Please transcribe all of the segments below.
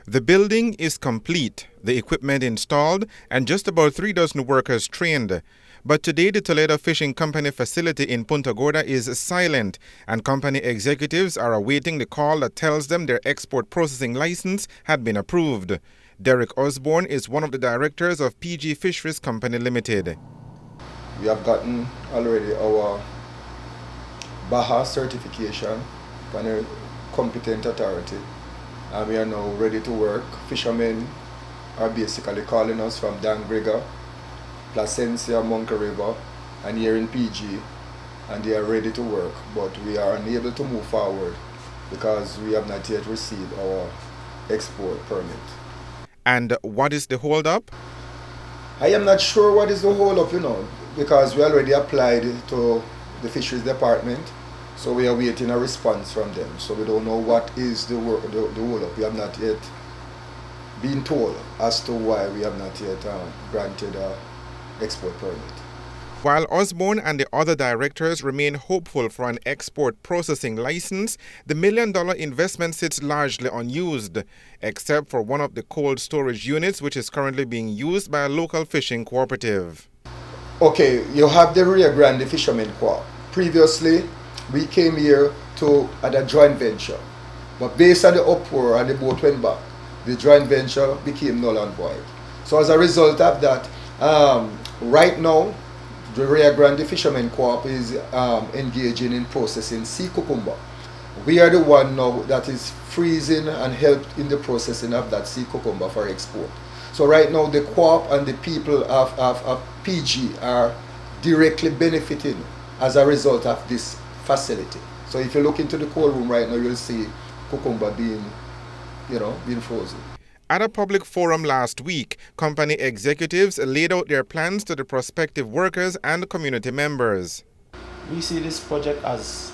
The building is complete, the equipment installed, and just about 3 dozen workers trained. But today the Toledo Fishing Company facility in Punta Gorda is silent, and company executives are awaiting the call that tells them their export processing license had been approved. Derek Osborne is one of the directors of PG Fisheries Company Limited. We have gotten already our BAHA certification from a competent authority, and we are now ready to work. Fishermen are basically calling us from Dangrega, Placencia, Monkey River, and here in PG, and they are ready to work, but we are unable to move forward because we have not yet received our export permit. And what is the hold-up? I am not sure what is the hold-up, because we already applied to the Fisheries Department, so we are waiting a response from them. So we don't know what is the hold-up. We have not yet been told as to why we have not yet granted an export permit. While Osborne and the other directors remain hopeful for an export processing license, the $1 million investment sits largely unused, except for one of the cold storage units which is currently being used by a local fishing cooperative. Okay, you have the Rio Grande Fishermen Co-op. Previously, we came here at a joint venture, but based on the uproar and the boat went back, the joint venture became null and void. So as a result of that, right now, the Rio Grande Fishermen Co-op is engaging in processing sea cucumber. We are the one now that is freezing and helped in the processing of that sea cucumber for export. So right now the co-op and the people of PG are directly benefiting as a result of this facility. So if you look into the cold room right now, you'll see cucumber being frozen. At a public forum last week, company executives laid out their plans to the prospective workers and community members. We see this project as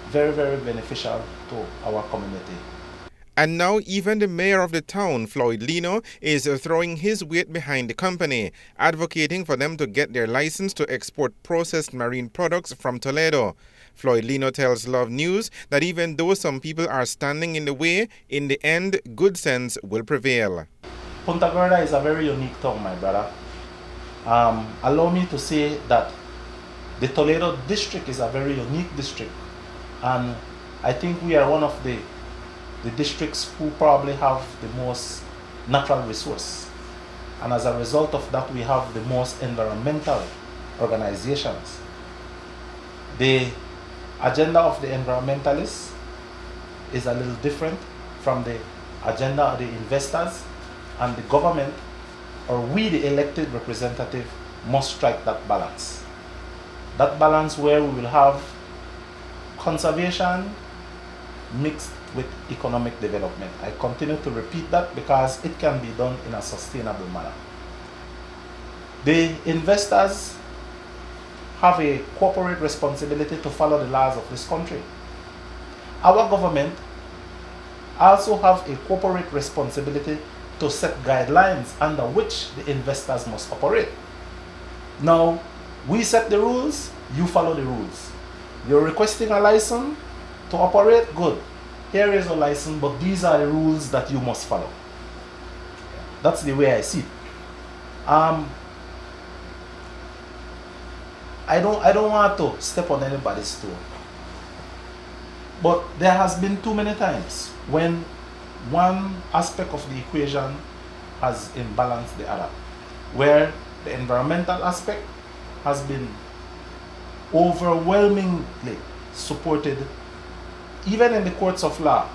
very, very beneficial to our community. And now even the mayor of the town, FLOYD LINO, is throwing his weight behind the company, advocating for them to get their license to export processed marine products from Toledo. FLOYD LINO tells Love News that even though some people are standing in the way, in the end, good sense will prevail. Punta Gorda is a very unique town, my brother. Allow me to say that the Toledo district is a very unique district, and I think we are one of the districts who probably have the most natural resource, and as a result of that we have the most environmental organizations. The agenda of the environmentalists is a little different from the agenda of the investors, and the government, or we the elected representative, must strike that balance. That balance where we will have conservation mixed with economic development. I continue to repeat that because it can be done in a sustainable manner. The investors have a corporate responsibility to follow the laws of this country. Our government also have a corporate responsibility to set guidelines under which the investors must operate. Now, we set the rules, you follow the rules. You're requesting a license to operate, good. Here is a license, but these are the rules that you must follow. That's the way I see it. I don't want to step on anybody's toe, but there has been too many times when one aspect of the equation has imbalanced the other, where the environmental aspect has been overwhelmingly supported even in the courts of law.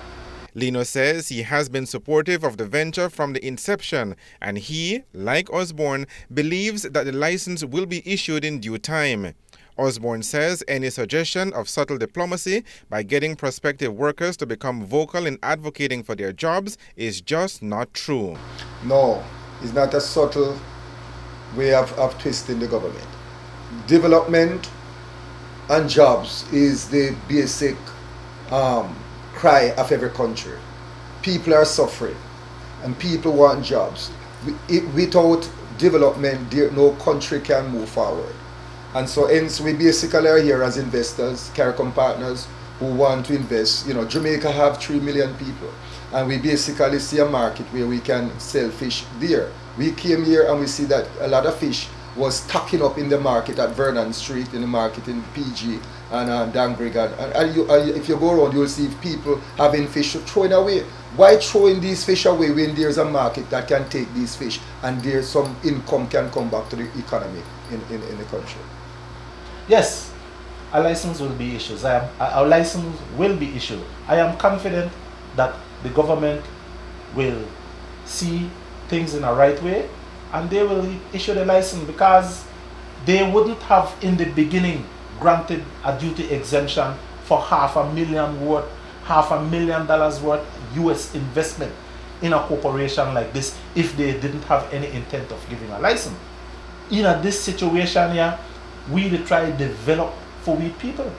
Lino says he has been supportive of the venture from the inception, and he, like Osborne, believes that the license will be issued in due time. Osborne says any suggestion of subtle diplomacy by getting prospective workers to become vocal in advocating for their jobs is just not true. No, it's not a subtle way of twisting the government. Development and jobs is the basic cry of every country. People are suffering and people want jobs. Without development, no country can move forward. And so hence we basically are here as investors, CARICOM partners who want to invest. Jamaica have 3 million people. and we basically see a market where we can sell fish there. We came here and we see that a lot of fish was stocking up in the market at Vernon Street, in the market in PG and Dangrig. If you go around, you'll see people having fish thrown away. Why throwing these fish away when there's a market that can take these fish and there's some income can come back to the economy in the country? Yes, a license will be issued. A license will be issued. I am confident that the government will see things in a right way and they will issue the license, because they wouldn't have in the beginning granted a duty exemption for $500,000 worth US investment in a corporation like this if they didn't have any intent of giving a license. In this situation here, we try to develop for we people.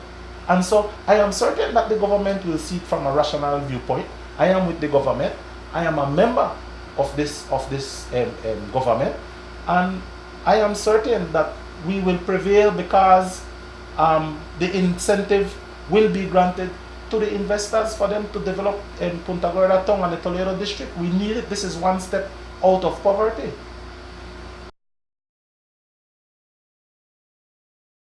And so I am certain that the government will see it from a rational viewpoint. I am with the government. I am a member of this government, and I am certain that we will prevail, because the incentive will be granted to the investors for them to develop in Punta Gorda town and the Toledo district. We need it. This is one step out of poverty.